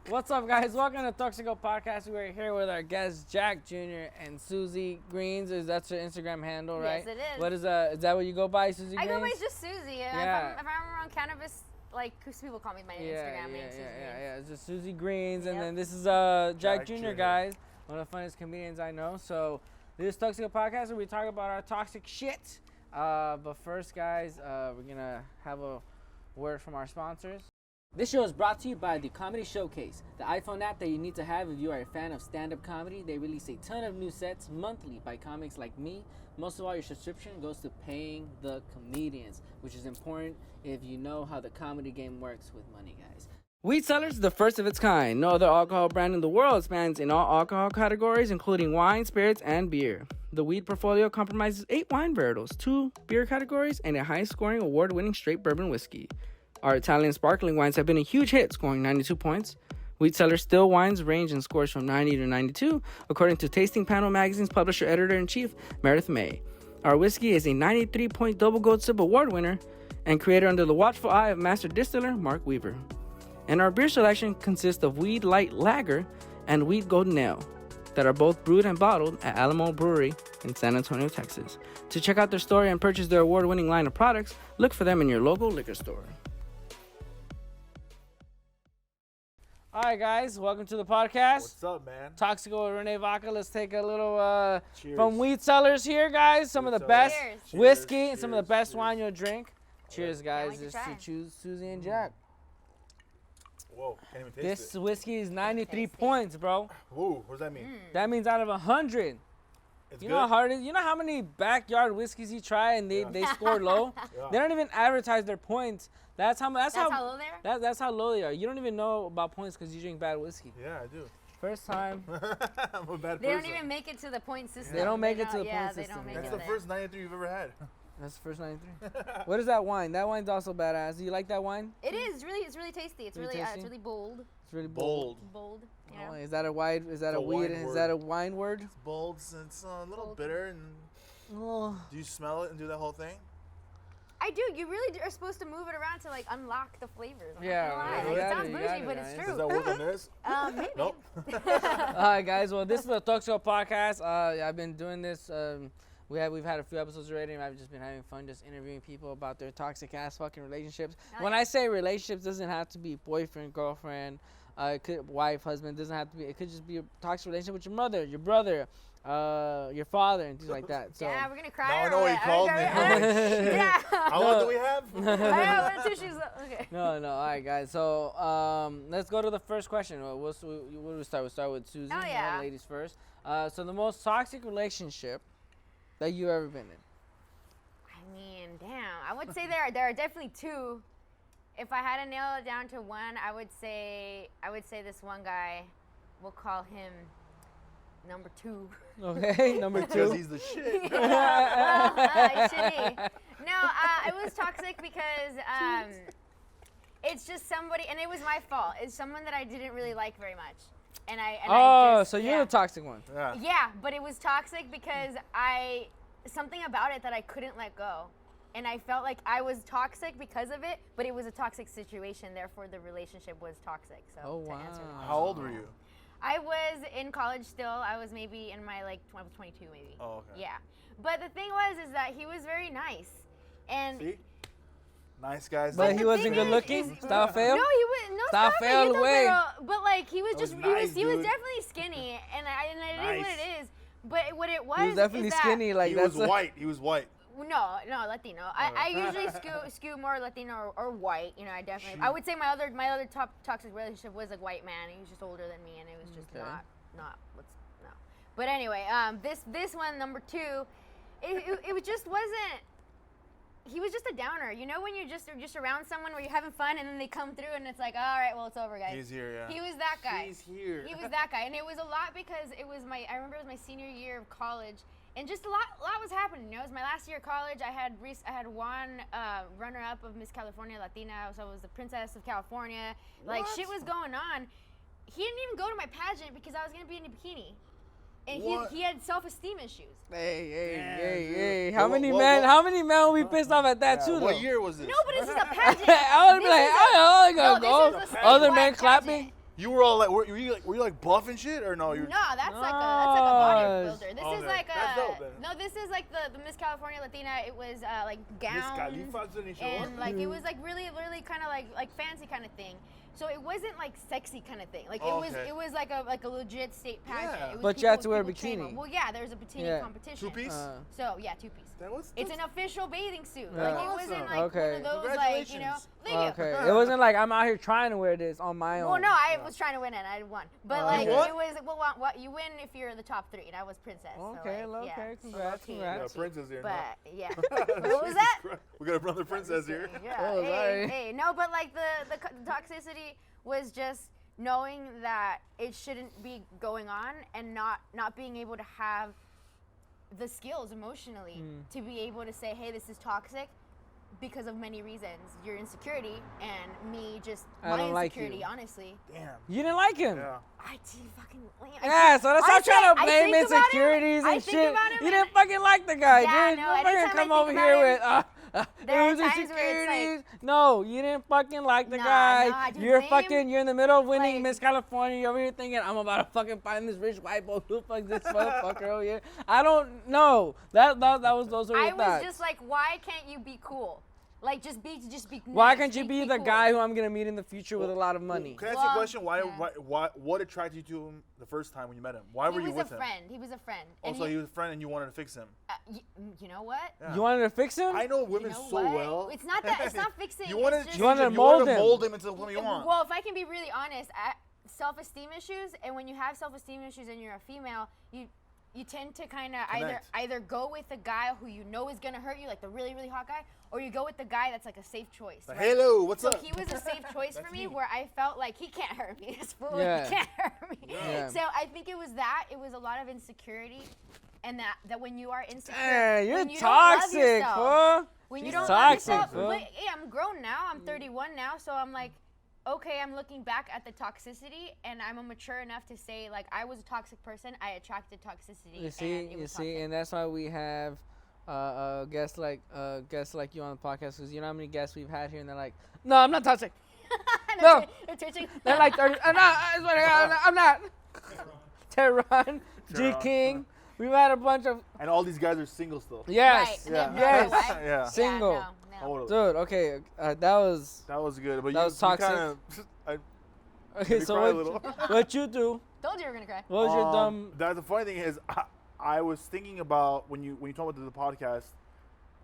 What's up, guys? Welcome to Toxico Podcast. We're here with our guests, Jack Jr. and Susie Greens. That's your Instagram handle, right? Yes, it is. What is that what you go by, Susie Greens? I go by just Susie. Yeah. If I'm around cannabis, like, people call me my Instagram name, Susie Greens. Yeah. It's just Susie Greens. And Yep. then this is Jack Jr., guys. One of the funniest comedians I know. So this is Toxico Podcast where we talk about our toxic shit. But first, guys, we're going to have a word from our sponsors. This show is brought to you by the Comedy Showcase, the iPhone app that you need to have if you are a fan of stand-up comedy. They release a ton of new sets monthly by comics like me. Most of all, your subscription goes to paying the comedians, which is important if you know how the comedy game works with money, guys. Weed Cellars is the first of its kind. No other alcohol brand in the world spans in all alcohol categories, including wine, spirits, and beer. The weed portfolio comprises 8 wine varietals, 2 beer categories, and a high-scoring award-winning straight bourbon whiskey. Our Italian sparkling wines have been a huge hit, scoring 92 points. Wheat Cellar still wines range in scores from 90 to 92, according to Tasting Panel Magazine's publisher editor-in-chief, Meredith May. Our whiskey is a 93-point Double Gold Sip Award winner and created under the watchful eye of master distiller Mark Weaver. And our beer selection consists of Weed Light Lager and Weed Golden Ale that are both brewed and bottled at Alamo Brewery in San Antonio, Texas. To check out their store and purchase their award-winning line of products, look for them in your local liquor store. All right, guys, welcome to the podcast. What's up, man? Toxico with René, Vaca. Let's take a little Cheers. from Weed Cellars here, guys. Some of the Weed best Cheers. whiskey Cheers, and some of the best cheers. wine you'll drink. Cheers, guys. wait to Just try. to choose Susie and Jack. Whoa, can't even taste This it. whiskey is 93 Tasty. points, bro. Ooh, what does that mean? That means out of 100. It's You good? know how hard it is? You know how many backyard whiskeys you try and they score low? Yeah. They don't even advertise their points. That's how That's how low they are? that's how low they are. You don't even know about points because you drink bad whiskey. Yeah, I do. First time. I'm a bad They person. don't even make it to the point system. They don't make it to the yeah, point they system. don't make That's it the there. first 93 you've ever had. That's the first 93. What is that wine? That wine's also badass. Do you like that wine? It is. It's really tasty. It's Really really, tasty? it's really bold. It's really bold. Bold. Bold. You know? Oh, is that a wide? Is that It's a a weed? wine Is word. that a wine word? It's bold. It's a little Bold. bitter. And Oh. do you smell it and do that whole thing? I do. You really are supposed to move it around to like unlock the flavors. I'm Yeah, not gonna lie. you Like, got it sounds it, you bougie, got it, but it's guys. true. Does that work on this? Maybe. Nope. All right, guys. Well, this is the Toxico Podcast. I've been doing this. We've had a few episodes already, and I've just been having fun just interviewing people about their toxic ass fucking relationships. Oh, When yeah. I say relationships, doesn't have to be boyfriend, girlfriend, it could wife, husband. Doesn't have to be. It could just be a toxic relationship with your mother, your brother, your father, and things like that. So. Yeah, we're gonna cry. Now I or know what what? he called me. Yeah. How long do we have? I got 1 or 2 shoes. Okay. No. All right, guys. So let's go to the first question. What do we start? We'll start with Susie. Oh, yeah. Ladies first. So the most toxic relationship that you've ever been in. I mean, damn. I would say there are definitely 2. If I had to nail it down to one, I would say this one guy. We'll call him number 2. Okay, number Because 2. he's the shit. Shitty. No, it was toxic because it's just somebody, and it was my fault. It's someone that I didn't really like very much, and I just, so you're yeah. the toxic one. Yeah. Yeah, but it was toxic because something about it that I couldn't let go. And I felt like I was toxic because of it, but it was a toxic situation, therefore the relationship was toxic. So Oh, to answer wow. How old were you? I was in college still. I was maybe in my 22 maybe. Oh, okay. Yeah. But the thing was is that he was very nice. And See? Nice guys. But the he wasn't thing good is- looking. is- Style fail. No, he was no Stop stop fail away. But like he was That just was he nice, was dude. definitely skinny, and it is what Nice. it is. But what it was He was definitely is that, skinny. Like he that's was white. He was white. No, Latino. I usually skew more Latino or white. You know, I definitely. I would say my other top toxic relationship was a white man. He was just older than me, and it was just Okay. not what's no. But anyway, this one number 2, it just wasn't. He was just a downer. You know when you're just around someone where you're having fun, and then they come through, and it's like, all right, well it's over, guys. He's here, yeah. He was that guy. He's here. He was that guy, and it was a lot because I remember it was my senior year of college, and just a lot was happening. You know, it was my last year of college. I had won runner-up of Miss California Latina, so I was the princess of California. Like What? shit was going on. He didn't even go to my pageant because I was gonna be in a bikini, and What? he had self-esteem issues. Hey, Damn, hey, dude. hey. But How what- many what- men? what- How many men will be pissed off at that Yeah, too? What though? year was this? No, but this is a pageant. I would be This like, is a- I no, gotta this go. is a Other statewide men clapping. pageant. You were all like, were you like buff and shit or no? No, that's like a bodybuilder. This Oh, is man. like That's dope, a then. no. This is like the Miss California Latina. It was like gowns and like it was like really kind of like fancy kind of thing. So it wasn't like sexy kind of thing. Like it was like a legit state pageant. Yeah. It was But you had to wear a people came bikini. up. Well, yeah, there's a bikini competition. Two-piece? So yeah, 2-piece. It's an official bathing suit. Yeah. Like it wasn't like Okay. one of those like you know. Thank you. Okay. It wasn't like I'm out here trying to wear this on my own. Well, no, I was trying to win it. I won, but like You won? it was what you win if you're the top 3, and I was princess. Okay, so, like, yeah. okay, congrats, So, congrats. Yeah, princess here. But yeah, what was that? We got another princess here. Yeah, Oh, sorry. hey, no, but like the toxicity was just knowing that it shouldn't be going on and not being able to have the skills emotionally to be able to say, hey, this is toxic because of many reasons. Your insecurity and me just I my don't like insecurity, you. honestly. Damn. You didn't like him. Yeah. I did fucking. Yeah, so that's not trying to I blame think about it, insecurities I and think shit. about him You and- didn't fucking like the guy, Yeah, dude. no, Don't anytime fucking I come think over about here him, with there it are was times where it's insecurities. No, you didn't fucking like the Nah, guy. nah, dude, You're lame. fucking. You're in the middle of winning Like- Miss California. You're over here thinking I'm about to fucking find this rich white boy. Who the fuck this motherfucker over here? I don't know. That was those were your I was thoughts. just like, why can't you be cool? Like just be Why nice, can't you be the cool. guy who I'm gonna meet in the future with a lot of money? Can I ask you a Well, question? yeah. What attracted you to him the first time when you met him? Why were you with him? He was a friend. And Also, he was a friend and you wanted to fix him. you know what? Yeah. You wanted to fix him? I know You women know so what? well. It's not that. It's not fixing. You wanted it's to just, You wanted to change him. mold You wanted to him. mold him into the woman you want. Well, if I can be really honest, self-esteem issues, and when you have self-esteem issues and you're a female, you tend to kind of either go with the guy who you know is gonna hurt you, like the really really hot guy, or you go with the guy that's like a safe choice. Like, right? hello, what's So up? he was a safe choice for me, me. where I felt like he can't hurt me. This fool, Yeah. he can't hurt me. Yeah. So I think it was that. It was a lot of insecurity, and that when you are insecure, Hey, you're when you don't love toxic, yourself, fool. when you She's don't toxic, love yourself, fool. but hey, I'm grown now. I'm 31 now, so I'm like, okay, I'm looking back at the toxicity, and I'm mature enough to say, like, I was a toxic person. I attracted toxicity. and it was toxic. And that's why we have guests like you on the podcast, because you know how many guests we've had here, and they're like, no, I'm not toxic. No. They're twitching. They're like 30. I'm not. I swear to God, I'm not. Tehran, G Tehran. King. We've had a bunch of And all these guys are single still. yes, Right. Yeah. yes, Right. Yeah. single. Yeah, no. Totally. Dude. Okay, that was That was good, but That you, was toxic. You kinda, okay. me So cry a what? little. What you do? Told you you were gonna cry. What was your dumb? The funny thing is, I was thinking about when you talk about the podcast,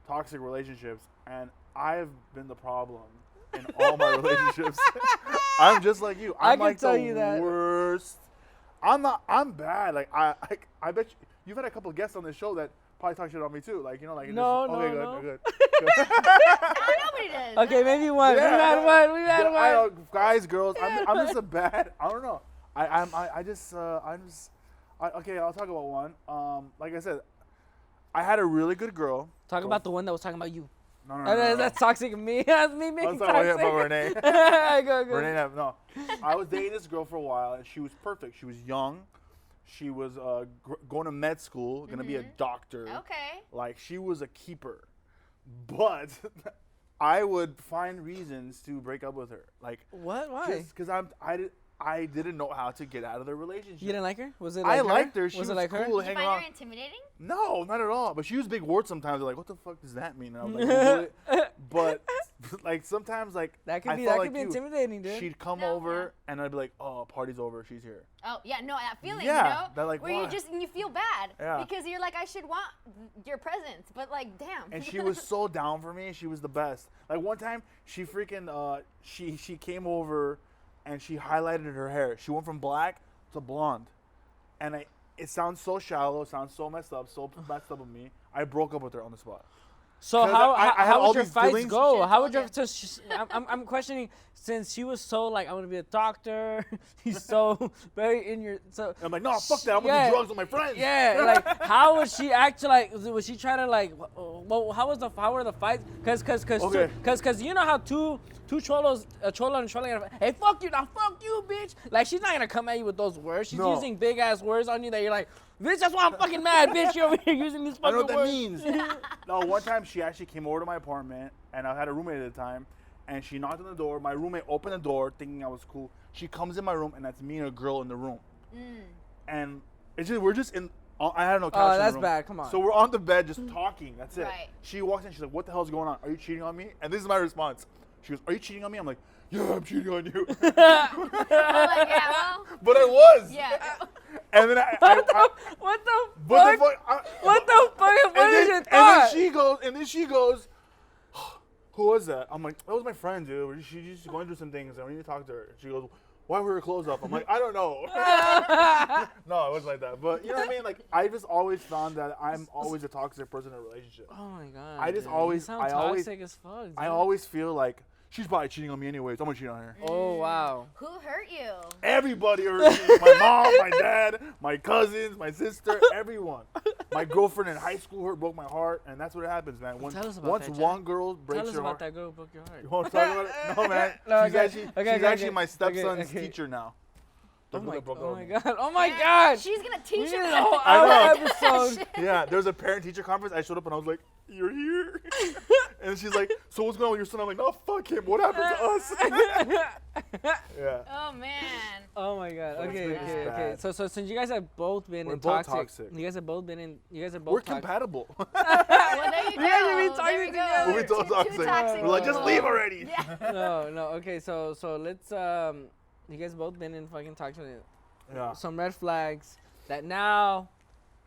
toxic relationships, and I've been the problem in all my relationships. I'm just like you. I I'm can like tell the you that. worst. I'm not. I'm bad. Like I bet you've had a couple of guests on this show that probably talk shit on me too. Like you know, like No, just, okay, no, good, no. good. Nobody does. Okay, maybe one. Yeah. We've had one. We've had Yeah, I one. know, guys, girls. I'm just a bad. I don't know. I'm just. Okay, I'll talk about one. Like I said, I had a really good girl. Talk about the one that was talking about you. No. That's toxic of me. That's me being Let's talk about toxic. Renee. Go. Renee, no. I was dating this girl for a while, and she was perfect. She was young. She was going to med school, gonna be a doctor. Okay. Like she was a keeper, but I would find reasons to break up with her. Like What? Why? just because I didn't know how to get out of the relationship. You didn't like her? Was it? I Like liked her. She Was was it like cool her? to Did you hang find around. her intimidating? No, not at all. But she was big words sometimes. Like, what the fuck does that mean? And I was like, "What?" But like sometimes, like That could I be. felt That like could be you. intimidating, dude. She'd come No, over, and I'd be like, "Oh, party's over. She's here." Oh yeah, no, that feeling, Yeah, you know, that, like, where why? you feel bad Yeah. because you're like, I should want your presence, but like, damn. And she was so down for me. She was the best. Like one time, she freaking she came over, and she highlighted her hair. She went from black to blonde, and it sounds so shallow, sounds so messed up of me. I broke up with her on the spot. So 'Cause I had how all would your these fights feelings. go? Should've How would told your so I'm questioning, since she was so like, I want to be a doctor. He's so very in your so. I'm like, no, fuck that. I'm gonna Yeah. do drugs with my friends. Yeah, like how was she actually like? Was she trying to like? Well, how were the fights? Cause you know how two cholos, a cholo and a cholo, hey, fuck you now, fuck you, bitch. Like she's not gonna come at you with those words. She's No. using big ass words on you that you're like, bitch, that's why I'm fucking mad, bitch. You're over here using these I fucking know what that words. means. No, one time she actually came over to my apartment, and I had a roommate at the time, and she knocked on the door. My roommate opened the door, thinking I was cool. She comes in my room, and that's me and a girl in the room. And we're just in. I had no couch in the that's room. bad. Come on. So we're on the bed just talking. That's it. Right. She walks in. She's like, "What the hell's going on? Are you cheating on me?" And this is my response. She goes, "Are you cheating on me?" I'm like, "Yeah, I'm cheating on you." I'm like, yeah, well, But I was. yeah. And then what the fuck? What the fuck? What is your thought? And then she goes, "Who was that?" I'm like, "That was my friend, dude. She's going through some things, and we need to talk to her." She goes, "Why were her clothes up?" I'm like, "I don't know." No, it wasn't like that. But you know what I mean? Like, I just always found that I'm always a toxic person in a relationship. Oh my god. I just dude. always- You sound I always- toxic as fuck. Dude. I always feel like she's probably cheating on me anyways. I'm gonna cheat on her. Oh wow. Who hurt you? Everybody hurt me. My mom, my dad, my cousins, my sister, everyone. My girlfriend in high school broke my heart, and that's what happens, man. Tell us about Once that, one Jack. girl breaks Tell us your about heart. that girl who broke your heart. You want to talk about it? No, man. No, she's okay. actually Okay. my stepson's Okay. teacher now. The Oh girl my, that broke oh up my with me. god. Oh my Yeah, god. She's gonna We teach need you. a whole I know. hour episode. Yeah, there was a parent-teacher conference. I showed up and I was like, "You're here," and she's like, "So what's going on with your son?" I'm like, "No, fuck him. What happened to us?" Yeah. Oh man. Oh my god. It's Okay, really okay, okay. bad. So since you guys have both been We're in both toxic, toxic. you guys have both been in. You guys have both. We're toxic. compatible. Well, there you go. guys have been There talking we go. together. We're both Two toxic. toxic We're like, just people. leave already. Yeah. No. Okay. So let's you guys both been in fucking toxic. Yeah. Some red flags that now,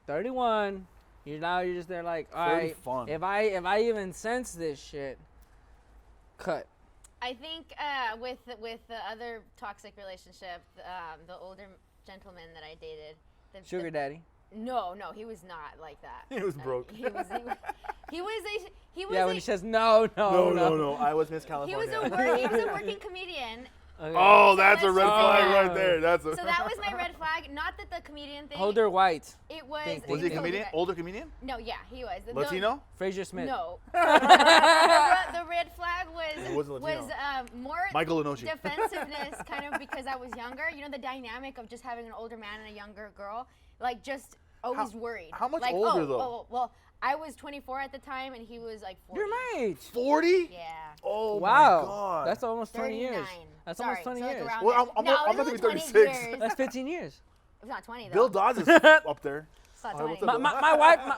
31. You're just there like, all right. Fun. If I even sense this shit, cut. I think with the other toxic relationship, the older gentleman that I dated, Sugar daddy. No, he was not like that. He was broke. He was Yeah, when he says no. No. I was Miss he California. was a working comedian. Okay. Oh, So that's a let's red just say flag that. right there. That's a. So that was my red flag. Not that the comedian thing. Hold her white. It was. Think, Was think, he a think. comedian? Older comedian? No, yeah, he was. Latino? Fraser Smith. No. The red flag It wasn't was Latino. more Michael Inoue. defensiveness, kind of because I was younger. You know, the dynamic of just having an older man and a younger girl, like just always worried. how much like, older, oh, though? Oh, well, I was 24 at the time, and he was like 40. You're my age. 40? Yeah. Oh Wow. my God. That's almost 20 years. 39. That's Sorry, almost 20 so like years. around Well, there. I'm No, about it to be was 20 36. years. That's 15 years. It's not 20 though. Bill Dawes is up there. It's not All right, 20. what's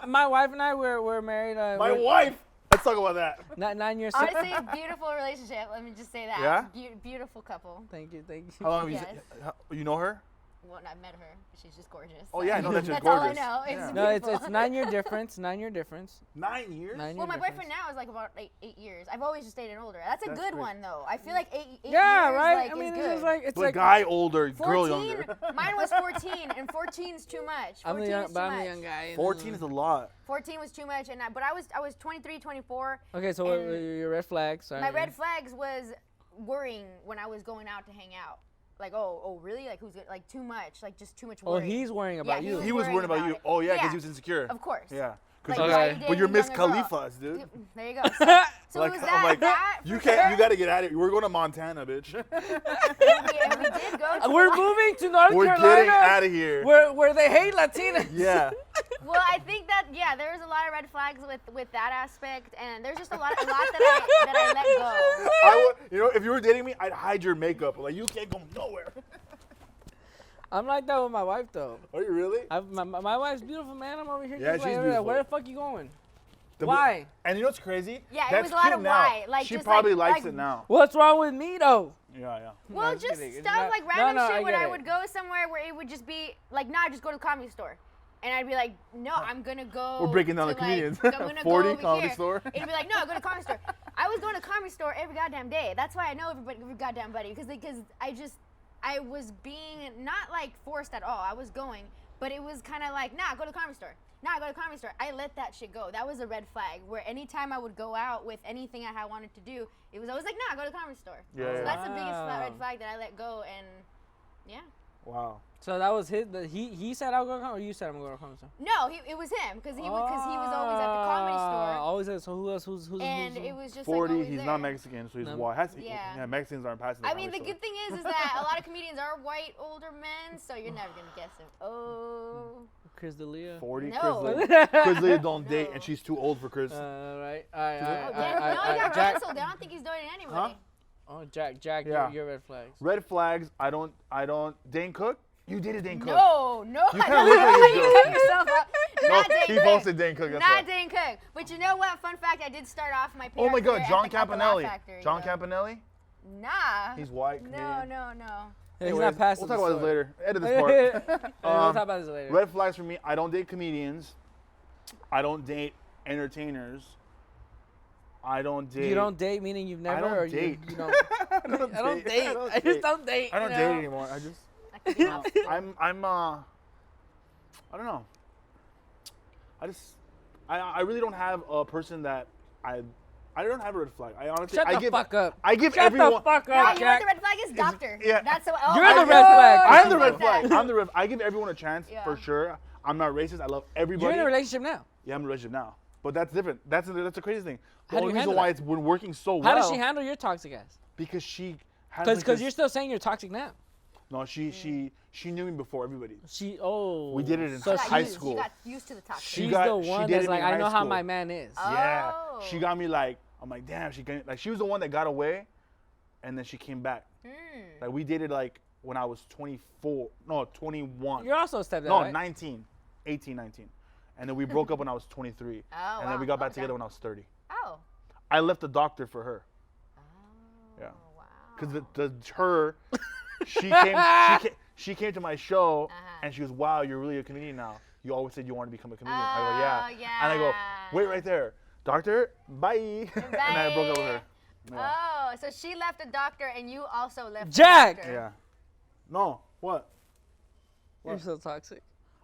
up, My wife and I were married. My wife. Let's talk about that. 9 years. Honestly, beautiful relationship. Let me just say that. Yeah? Beautiful couple. Thank you. How long have Yes. you know her? Well, I've met her. She's just gorgeous. Oh, yeah, I know that she's That's gorgeous. all I know. Yeah. No, it's beautiful. 9 year difference. 9 year difference. 9 years? 9 year Well, my difference. boyfriend now is like about 8 years. I've always just dated older. That's a That's good great. one though. I feel like eight Yeah, years right. like, I mean, is it's good. just like it's But like guy older, 14, girl younger. mine was 14, and 14's too much. 14 I'm the young, is too but I'm the much. young guy. 14 is a lot. 14 was too much, and but I was 23, 24. Okay, so what and were your red flags? Sorry. My red flags was worrying when I was going out to hang out. Like, oh, really? Like, who's like too much? Like, just too much Oh, worry. he's worrying about Yeah, you. He was worried about you. it. Oh, yeah, because Yeah. he was insecure. Of course. Yeah. Like, Okay. why are you But dating you're a Miss younger girl? Khalifa's, dude. There you go. So Like, it was I'm that. like, that you for can't. sure. You got to get out of here. We're going to Montana, bitch. Yeah, we did go to We're one. moving to North We're Carolina. getting out of here. Where they hate Latinas. Yeah. Well, I think that there's a lot of red flags with that aspect, and there's just a lot that I let go. I would, if you were dating me, I'd hide your makeup. Like, you can't go nowhere. I'm like that with my wife though. Are you really? My wife's beautiful, man. I'm over here. Yeah, just she's like, beautiful. where the fuck you going? The- Why? And you know what's crazy? Yeah, it That's was a lot cute of now. why. Like, she just probably like- likes like- it now. What's wrong with me though? Yeah. Well, I'm just kidding. It's stuff not- like no, random no, I shit when get I it. would go somewhere where it would just be like, nah, just go to the comedy store. And I'd be like, no, I'm gonna go. We're breaking down to, the comedians. Like, I'm gonna 40 go over comedy here. store. It'd be like, no, go to the comedy store. I was going to the comedy store every goddamn day. That's why I know every goddamn buddy. Because I was being not like forced at all. I was going, but it was kind of like, nah, go to the comedy store. Nah, go to the comedy store. I let that shit go. That was a red flag. Where anytime I would go out with anything I wanted to do, it was always like, nah, go to the comedy store. Yeah, So yeah. that's the biggest Wow. red flag that I let go, and yeah. Wow. So that was his. He said I'll go to comedy, or you said I'm gonna go to comedy store? No, it was him because he was always at the comedy store, Always at. So who else? Who's and who's it was just 40. like always He's there. not Mexican, so he's No. white. Yeah. Mexicans aren't passing. I mean, the good thing is that a lot of comedians are white older men, so you're never gonna guess him. Oh. Chris D'Elia. 40. No. Chris Lee don't date, No. and she's too old for Chris. Right. Oh, no, he got Jack. canceled. I don't think he's dating anybody. Huh? Oh, Jack, Yeah. your red flags. Red flags. I don't. Dane Cook. You dated Dane Cook. No. You kind of look like you You do. cut yourself up. Not Dane He Cook. posted Dane Cook. That's Not why. Dane Cook. But you know what? Fun fact, I did start off my PR Oh my God, career John at the Laugh Campanelli. Factory, John you know? Campanelli. Nah. He's white. No. Canadian. Yeah, he's Anyways, not passing. We'll talk about this later. Edit this part. We'll talk about this later. Red flags for me. I don't date comedians. I don't date entertainers. I don't date. You don't date, meaning you've never. I don't or date. You don't. I don't I don't date. don't I just don't date. I don't you date know? anymore. I just. That could be an obstacle. I don't know. I really don't have a person that I don't have a red flag. I honestly. Shut I the give, fuck up. I give Shut everyone. the fuck No, up, you know what Jack. the red flag is? Doctor. yeah. That's so. You're I the know. red flag. I'm the Like red flag. that. I'm the red. I give everyone a chance Yeah. for sure. I'm not racist. I love everybody. You're in a relationship now. Yeah, I'm in a relationship now. But that's different. That's the crazy thing. The How do only you reason handle why that? it's been working so well. How does she handle your toxic ass? Because she has like Because this- you're still saying you're toxic now. No, she knew me before everybody. We did it in so high she- school. She got used to the toxic. She She's got- the she one dated that's me like, in I high know how school. my man is. Yeah. Oh. She got me like, I'm like, damn, she was the one that got away and then she came back. Like we dated like when I was 21. You're also a stepdad, No, right? 19, 18, 19. And then we broke up when I was 23. Oh, And then we wow. got back Okay. together when I was 30. Oh. I left the doctor for her. Oh. Yeah. Wow. Because she came to my show and she goes, wow, you're really a comedian now. You always said you wanted to become a comedian. I go, yeah. yeah. And I go, wait right there. Doctor, bye. And I broke up with her. Yeah. Oh, so she left the doctor and you also left Jack! the doctor. Yeah. No, what? You're so toxic.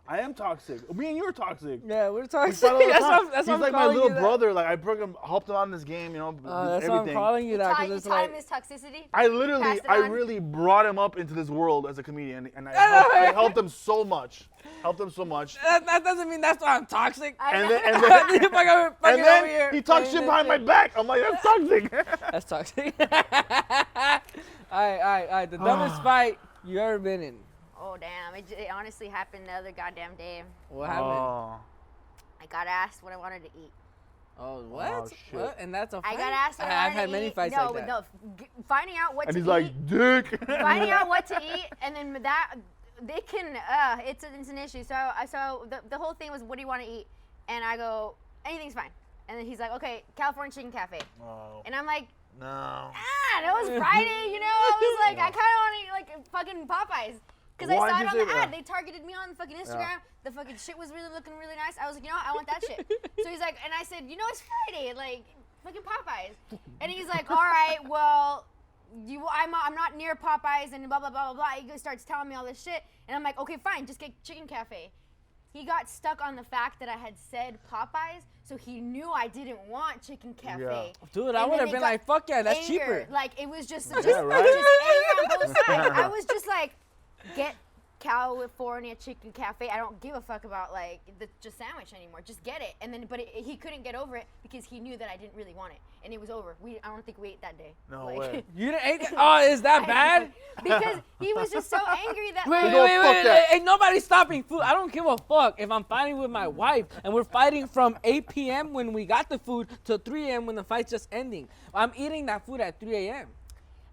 I am toxic. Me and you are toxic. Yeah, we're We toxic. fight all the That's time. why that's He's why I'm like my calling little you that. brother. Like I helped him out in this game, That's everything. why I'm calling you that. You 'cause it's taught him like, his toxicity? I literally, Passed it I on? really brought him up into this world as a comedian, and I helped him so much. that doesn't mean that's why I'm toxic. And then, You fucking over and then here he talks shit playing behind my this back. I'm like, that's toxic. That's toxic. All right. The dumbest fight you ever been in. Oh, damn. It honestly happened the other goddamn day. What happened? I got asked what I wanted to eat. Oh, what? Oh, shit. What? And that's a fight? I got asked what I I've wanted had to many eat. fights no, like that. No, finding out what And to he's eat. like, dick. Finding out what to eat, and then that, they can, it's an issue. So the whole thing was, what do you want to eat? And I go, anything's fine. And then he's like, okay, California Chicken Cafe. Oh, And I'm like, no. it was Friday, you know? I was like, I kind of want to eat like fucking Popeyes. Because I Why'd saw you it on say the that? ad. They targeted me on fucking Instagram. The fucking shit was really looking really nice. I was like, you know what? I want that shit. So he's like, and I said, you know, it's Friday. Like, fucking Popeyes. And he's like, all right, well, I'm not near Popeyes and blah, blah, blah, blah, blah. He starts telling me all this shit. And I'm like, okay, fine. Just get Chicken Cafe. He got stuck on the fact that I had said Popeyes, so he knew I didn't want Chicken Cafe. Yeah. Dude, And I would then have it been got like, fuck yeah, that's anger. cheaper. Like, it was just right? anger on both sides. I was just like, get California Chicken Cafe. I don't give a fuck about like the just sandwich anymore. Just get it. And then, but he couldn't get over it because he knew that I didn't really want it, and it was over. I don't think we ate that day. No like, way. You didn't eat that? Oh, is that bad? Because he was just so angry that. Wait, like, go fuck that. Ain't nobody stopping food. I don't give a fuck if I'm fighting with my wife and we're fighting from 8 p.m. when we got the food to 3 a.m. when the fight's just ending. I'm eating that food at 3 a.m.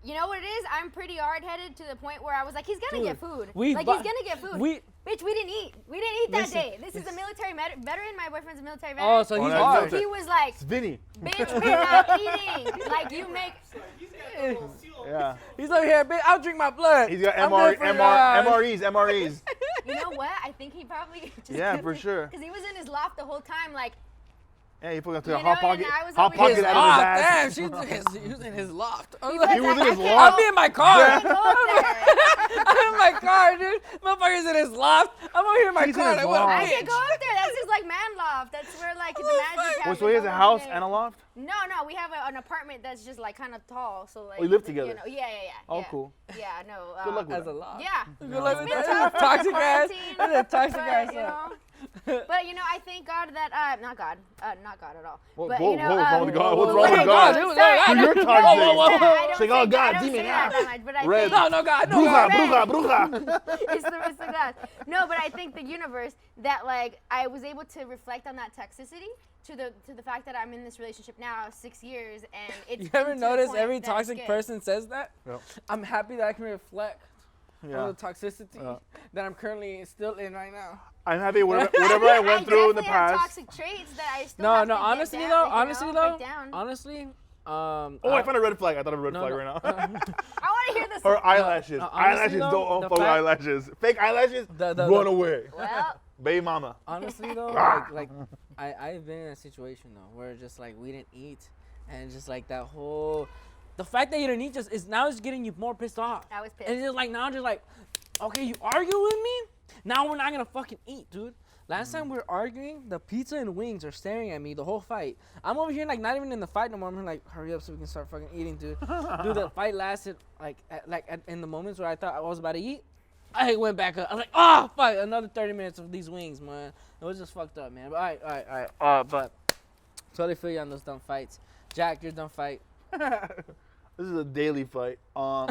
You know what it is? I'm pretty hard-headed to the point where I was like, he's gonna Dude, get food. he's He's gonna get food. Bitch, we didn't eat. We didn't eat that Listen, day. This is a military veteran. My boyfriend's a military veteran. Oh, so he's that's hard. military. He was like, It's Vinny. bitch, we're not eating. Like, you make... Yeah. He's over here, bitch. I'll drink my blood. He's got I'm good for MREs. You know what? I think he probably just Yeah, for sure. Because he was in his loft the whole time, like, Yeah, he put You a know, hot pocket, and I was hot over pocket here out Ah, of his ass. damn, he was in his loft. I was was like, He was in his I loft. I'll be in my car. I can't go up there. I'm in my car, dude. Motherfucker's in his loft. I'm over here in my He's in car. his Like, what a loft. I bitch. can't go up there. That's his, like, man loft. That's where, like, the magic fuck. happens. So he has a over house there. and a loft? No, we have an apartment that's just, like, kind of tall. So, like... Oh, you live together? You know, yeah. Oh, yeah. cool. Yeah, no. Good luck with As a that. loft. Yeah. Good luck with It's been that. tough Toxic ass. quarantine, That's a toxic but, ass. you know, But you know, I thank God that not God at all. Whoa, but whoa, you know, what's wrong with God? What's whoa, wrong with whoa, God? whoa, Sorry. sorry. You're toxic. I It's like, oh, God, don't demon, say that ah. much, but I Red. think No, God, no. Bruja. it's the glass. No, but I think the universe that like I was able to reflect on that toxicity to the fact that I'm in this relationship now 6 years and it's. You ever been to the notice point every that it's toxic good. person says that? Yep. I'm happy that I can reflect Yeah. on the toxicity that I'm currently still in right now. I'm happy whatever I went through in the definitely have past. toxic traits that I still No, have no. to get Honestly, down, though, you know, honestly, break down. Oh, I found a red flag. I thought of a red No, flag no. right now. I want to hear this. Or eyelashes. No, honestly, Eyelashes. though, Don't the fuck with fact- eyelashes. Fake eyelashes. The- Run away. Well, Baby mama. Honestly, though, like I've been in a situation though where just like we didn't eat, and just like that whole, the fact that you didn't eat just is getting you more pissed off. I was pissed. And it's just like now, just like, okay, you argue with me. Now we're not gonna fucking eat, dude. Last time we were arguing, the pizza and wings are staring at me the whole fight. I'm over here like not even in the fight no more. I'm here, like, hurry up so we can start fucking eating, dude. Dude, the fight lasted in the moments where I thought I was about to eat, I went back up. I was like, oh fuck, another 30 minutes of these wings, man. It was just fucked up, man. But all right. But totally feel you on those dumb fights. Jack, your dumb fight. This is a daily fight. Wow,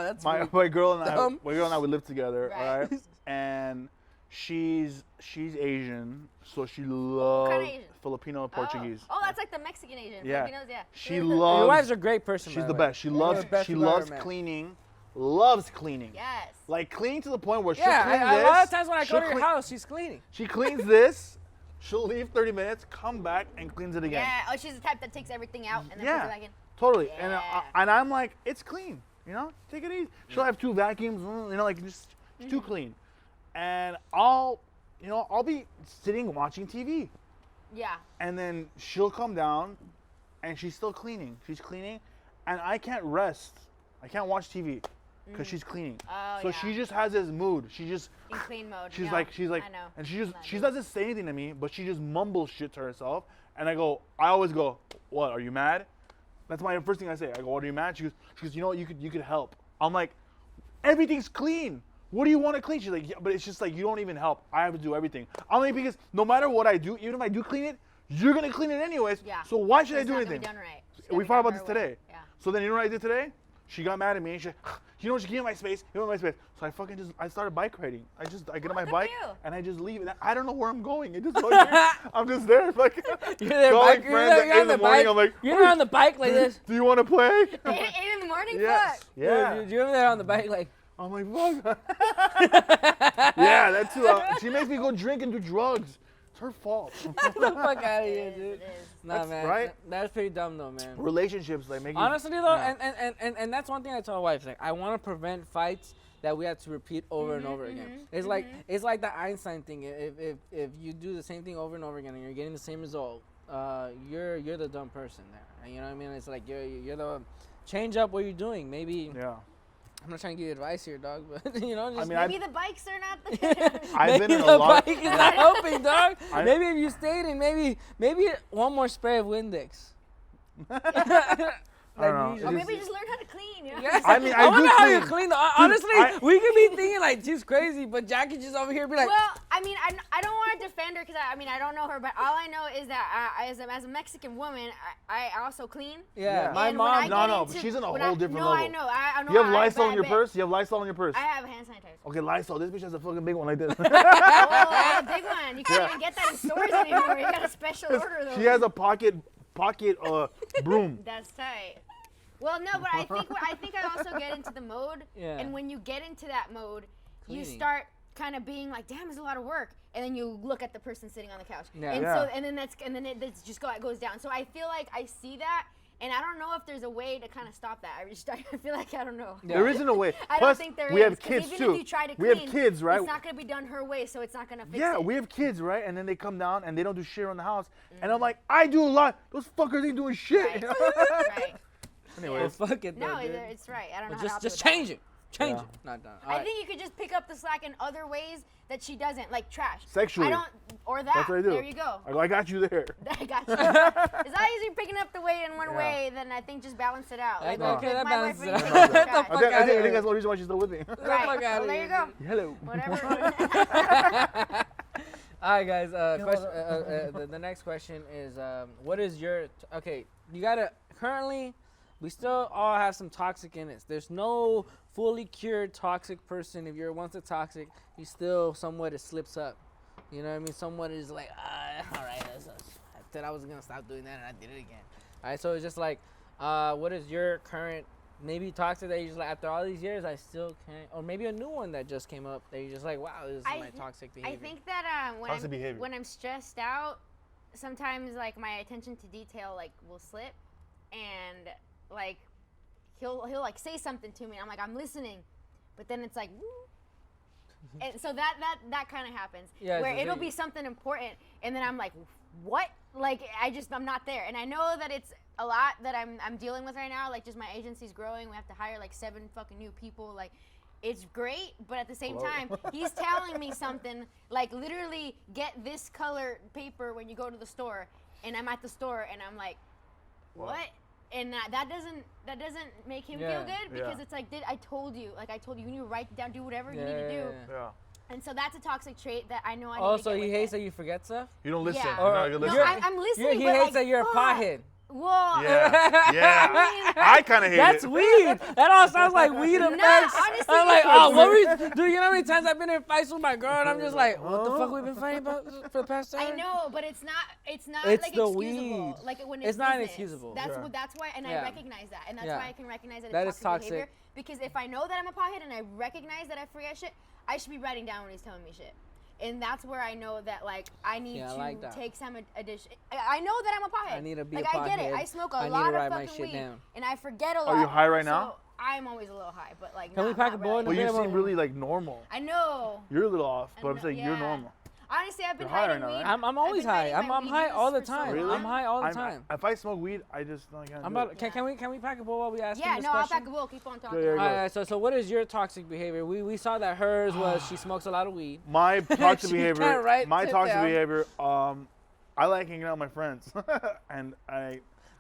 that's My really girl and dumb. I we live together, Right. all right? And she's Asian, so she loves kind of Asian? Filipino Portuguese. Oh, that's like the Mexican Asian. Yeah. Filipinos, yeah. She Your loves. wife's a great person. She's by the way. best. She You're loves. the best She you've ever loves met. cleaning. Loves cleaning. Yes. Like cleaning to the point where she'll Yeah, clean a this. lot of times when I go she'll to your clean- house, she's cleaning. She cleans this. She'll leave 30 minutes, come back, and cleans it again. Yeah. Oh, she's the type that takes everything out and then puts Yeah. it back in. Totally. Yeah. And I'm like, it's clean. You know, take it easy. She'll have 2 vacuums. You know, like just too clean. And I'll be sitting watching TV, Yeah. and then she'll come down, and she's still cleaning. She's cleaning, and I can't rest. I can't watch TV because she's cleaning. Oh, So yeah. she just has this mood. She just. In clean mode. She's yeah. like, I know. and I'm not she good. doesn't say anything to me, but she just mumbles shit to herself. And I always go, what? Are you mad? That's my first thing I say. I go, what, are you mad? She goes, you know what? You could help. I'm like, everything's clean. What do you want to clean? She's like, yeah, but it's just like you don't even help. I have to do everything. I'm like, because no matter what I do, even if I do clean it, you're gonna clean it anyways. Yeah. So why should I It's do not gonna anything? be done right. It's We gotta be fought done about her this way. today. Yeah. So then you know what I did today? She got mad at me and she, you know what? She gave me my space. Give me my space. So I started bike riding. I get on my good for bike you. and I just leave it. I don't know where I'm going. It just goes here. I'm just there, like You're there, calling bike. friends at 8 in the morning. I'm like, You're there on the bike like this. do you want to play? 8 in the morning? Yes. Fuck. Yeah. You're there on the bike like. I'm like, fuck. Yeah, that's too. She makes me go drink and do drugs. It's her fault. Get the fuck out of here, dude. It is. Nah, That's man. right. That's pretty dumb, though, man. Relationships like make you. Honestly, though, Yeah. and that's one thing I tell my wife. Like, I want to prevent fights that we have to repeat over and over again. It's like the Einstein thing. If you do the same thing over and over again and you're getting the same result, you're the dumb person there. You know what I mean? It's like you're the change up what you're doing. Maybe Yeah. I'm not trying to give you advice here, dog, but you know, just mean, Maybe the bikes are not the. I've maybe been in the a lot. bike is not helping, dog. Maybe if you stayed in, maybe one more spray of Windex. I don't know. you Or It is- maybe just learn how to clean. You know? Yes. I mean, I I wonder do how you clean. clean. Honestly, I- we could be thinking like she's crazy, but Jackie just over here be like, Well, I mean, I don't want to defend her because I don't know her, but all I know is that as a Mexican woman, I also clean. yeah, Yeah. my And when I mom. get No, no, into- but she's in a when whole different no, level. I know. I know. You have I Lysol in your bet. purse? You have Lysol in your purse? I have hand sanitizer. Okay, Lysol. This bitch has a fucking big one like this. Oh, a big one. You can't even get that in stores anymore. You got a special order though. She has a pocket broom. That's tight. Well, no, but I think I also get into the mode, Yeah. and when you get into that mode, you Cleaning. start kind of being like, "Damn, it's a lot of work," and then you look at the person sitting on the couch, Yeah. and Yeah. so and then it just goes down. So I feel like I see that, and I don't know if there's a way to kind of stop that. I feel like I don't know. Yeah. There isn't a way. I Plus, don't think there we is, have 'cause kids even too. if you try to We clean, have kids, right? It's not gonna be done her way, so it's not gonna fix Yeah, it. we have kids, right? And then they come down and they don't do shit around the house. And I'm like, I do a lot. Those fuckers ain't doing shit. Right. You know? Right. Well, Anyways, fuck it, though, No, dude. it's right. I don't know. Well, how to just help you with that. change it. Change Yeah. it. Not done. I think you could just pick up the slack in other ways that she doesn't, like trash. Sexually. I don't, or that. That's what I do. There you go. I go, I got you there. I got you. As long as you're picking up the weight in one Yeah. way, then I think just balance it out. Okay, if that my wife balances really it takes out. the Get the trash. fuck I think outta here. that's the reason why she's still with me. Get the Right. fuck outta Well, there here, you go. Hello. Whatever. All right, guys. The next question is, what is your okay? You gotta currently. We still all have some toxic in us. There's no fully cured toxic person. If you're once a toxic, you still somewhat it slips up. You know what I mean? Somewhat is like, all right, I said I was gonna stop doing that and I did it again. All right, so it's just like, what is your current maybe toxic that you just like after all these years I still can't, or maybe a new one that just came up that you're just like, wow, this is my toxic behavior. I think that behavior. when I'm stressed out, sometimes like my attention to detail like will slip, and like he'll like say something to me and I'm like, I'm listening, but then it's like woo. And so that kind of happens, where it'll be something important and then I'm like, what? Like I'm not there, and I know that it's a lot that I'm dealing with right now. Like just my agency's growing, we have to hire like 7 fucking new people. Like it's great, but at the same time he's telling me something like literally get this color paper when you go to the store, and I'm at the store and I'm like, what? And that doesn't make him feel good, because it's like, I told you, you need to write it down, do whatever you need to do. Yeah. And so that's a toxic trait that I know I need Oh, to so get he with hates it. that you forget stuff? You don't listen. Yeah. No, you listen. No, I'm listening. He but hates like, that you're a pothead. Whoa. Yeah. I kind of hate That's it. weed. That all sounds like weed effects. honestly, I'm like, it's oh, what we do? You know how many times I've been in fights with my girl, and I'm just like, what the fuck we been fighting about for the past time? I know, but it's not It's like the excusable. weed. Like when It's not business. inexcusable. That's why, and I recognize that, and that's why I can recognize that, That it's is toxic behavior. toxic. Because if I know that I'm a pothead and I recognize that I forget shit, I should be writing down when he's telling me shit. And that's where I know that like I need to take some addition. I know that I'm a pothead. I need to be like a pothead. I get it. I smoke a I need lot to write of my fucking shit weed, down. and I forget a lot. Are you high right now? So I'm always a little high, but like. Can we pack a bowl in the Well, you middle? seem really like normal. I know. You're a little off, but I'm know, saying you're normal. Honestly, I've been You're high hiding right now, weed. right? I'm always high. I'm high all the time. Really? I'm high all the time. If I smoke weed, I just don't get it. Can we pack a bowl while we ask him this No, I'll question? pack a bowl. Keep on talking. Yeah, All right, so what is your toxic behavior? We saw that hers was she smokes a lot of weed. My toxic She behavior. can't write My it toxic down. behavior. I like hanging out with my friends, and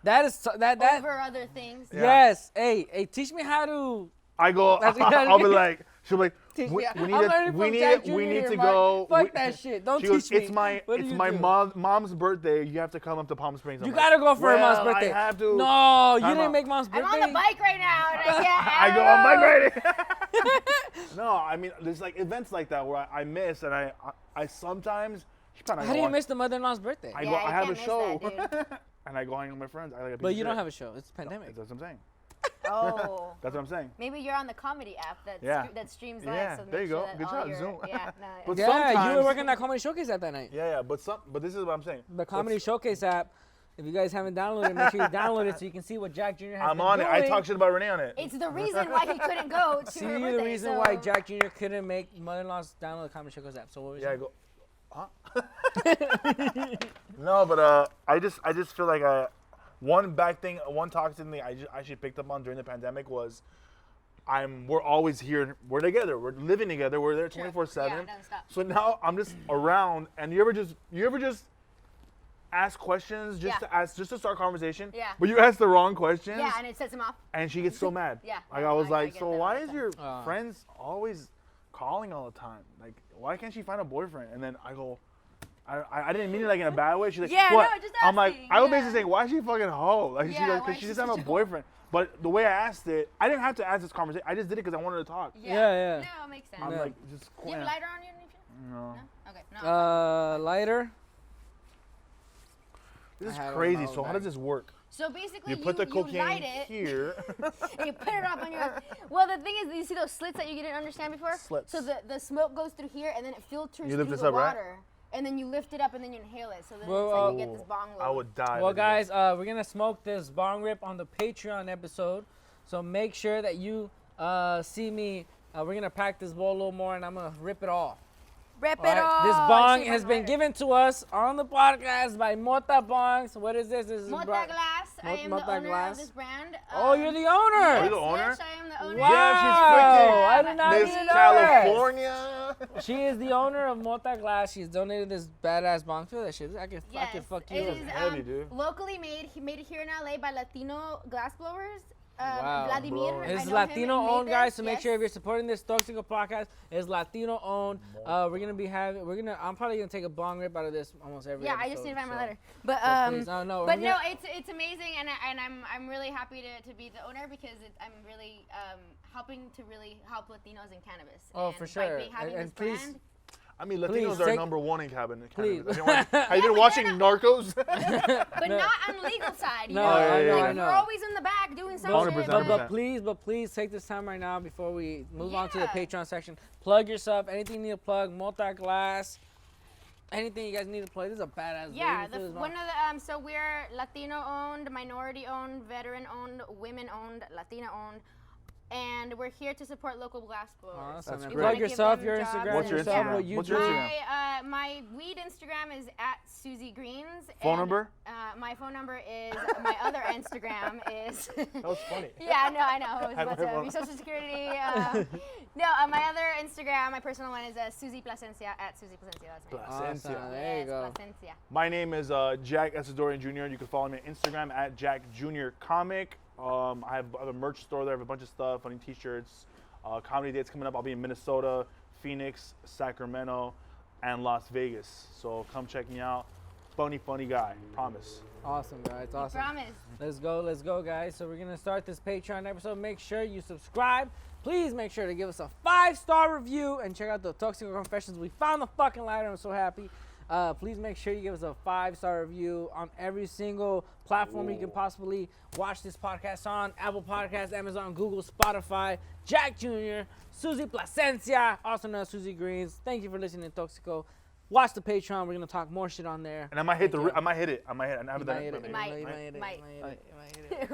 That is that Over other things. Yeah. Yes. Hey, teach me how to. I go. That's I'll be like, she'll be like, Teach we me. I'm learning from Jack Jr. need here, to Mark. go. Fuck that shit. Don't She teach goes, me. It's my What do you do? mom's birthday. You have to come up to Palm Springs. I'm You like, gotta go for her mom's well, birthday. I have to. No, you Time didn't out. make mom's birthday. I'm on the bike right now, and I can't. I go on bike riding. No, I mean there's like events like that where I miss, and I sometimes. How do you miss the mother-in-law's birthday? I Yeah, go. you I have a can't miss show, that, and I go hang with my friends. I like a piece But of you don't shit. have a show. It's a pandemic. That's what I'm saying. Oh. That's what I'm saying. Maybe you're on the comedy app that that streams live. Yeah, So there you make sure go. that Good all job, your- Zoom. Yeah, But Yeah, you were sometimes- working that Comedy Showcase app that night. Yeah, but this is what I'm saying. The Comedy Showcase app. If you guys haven't downloaded it, make sure you download it so you can see what Jack Jr. has I'm been on it. doing. I talk shit about Renee on it. it's the reason why he couldn't go to See her the birthday. reason so why Jack Jr. couldn't make mother-in-law's download the Comedy Showcase app. So what was Yeah, I it? go. Huh? No, but I just feel like one toxic thing I actually picked up on during the pandemic was we're always here. We're together. We're living together. We're there 24/7. Yeah, nonstop. So now I'm just around, and you ever just ask questions just to start conversation? Yeah. But you ask the wrong questions. Yeah, and it sets him off. And she gets so mad. Yeah, Like no, I was I like, get so that why all is the your time. friends always calling all the time? Like, why can't she find a boyfriend? And then I go, I didn't mean it like in a bad way. She's like, Yeah, what? no, just I'm like, asking, I was yeah. basically saying, why is she fucking hoe? Like, Yeah, why because she is doesn't she have a such a boyfriend. But the way I asked it, I didn't have to ask this conversation. I just did it because I wanted to talk. Yeah. No, it makes sense. I'm Yeah. like, just Do you have a lighter on you? No. No? Okay. No. Lighter. This is I had it in crazy. my So own how bag. does this work? So basically, You put the light cocaine it, here. and you put it up on your. Well, the thing is, you see those slits that you didn't understand before. Slits. So the smoke goes through here, and then it filters You lift through this the up, right? water, and then you lift it up, and then you inhale it. So then Well, it's like you get this bong load. I would die. Well, if I did guys, we're gonna smoke this bong rip on the Patreon episode, so make sure that you see me. We're gonna pack this bowl a little more, and I'm gonna rip it all. Rip All it right? off. This bong Shit, has my been lighter. given to us on the podcast by Mota Bongs. What is this? This is Mota brought- Glass. I am Mota the owner Glass. of this brand. Oh, you're the owner. Yes, You're the owner? Yes, I am the owner. Wow, Yeah, she's freaking I did not Miss even know that. California. She is the owner of Mota Glass. She's donated this badass bong. Feel that shit. I can Yes, fuck it you. is heavy, dude. locally made. He made it here in LA by Latino glass blowers. Wow. Vladimir. I It's know him Latino and made owned, guys. this, So make yes. sure if you're supporting this Toxico podcast, it's Latino owned. I'm probably gonna take a bong rip out of this almost every. Yeah, I just need to find my letter. But please, no, but no, it's amazing, and I'm really happy to be the owner because I'm really helping to really help Latinos in cannabis. Oh, and for sure. By having And this please. brand, I mean, Latinos Please, are take- number one in cannabis. Please. Have you been watching Narcos? but not on legal side. You No, know? I Like, know. We're always in the back doing something. 100%. But please take this time right now before we move on to the Yeah. Patreon section. Plug yourself. Anything you need to plug. Multi-glass. Anything you guys need to plug. This is a badass. Yeah, baby. This is one of the so we're Latino owned, minority owned, veteran owned, women owned, Latina owned, and we're here to support local glass blowers. Awesome. That's And great. plug Wanna give yourself. them Your jobs Instagram. What's your yourself, Instagram? What you What's do. your Instagram? My weed Instagram is at Susie Greens. Phone and, number? My phone number is my other Instagram is. That was funny. Yeah, no, I know. It was I about remember. to be Social Security. No, my other Instagram, my personal one is Susie Plascencia at Susie Plascencia. That's my name. Awesome. Plascencia. There you Yes, go. Plascencia. My name is Jack Esadorian Jr. You can follow me on Instagram at Jack Jr. Comic. I have a merch store there. I have a bunch of stuff, funny T-shirts. Comedy dates coming up. I'll be in Minnesota, Phoenix, Sacramento, and Las Vegas. So come check me out. Funny guy. Promise. Awesome, guys. Awesome. Promise. Let's go, guys. So we're gonna start this Patreon episode. Make sure you subscribe. Please make sure to give us a 5-star review and check out the Toxico Confessions. We found the fucking lighter. I'm so happy. Please make sure you give us a 5-star review on every single platform you can possibly watch this podcast on. Apple Podcasts, Amazon, Google, Spotify. Jack Jr., Susie Plascencia, also known as Susie Greens. Thank you for listening to Toxico. Watch the Patreon. We're gonna talk more shit on there. And I might hit Thank you. I might hit it. I might hit it. I haven't You done might it. hit it. Might. You might hit it. Might. You might hit it. You might hit it.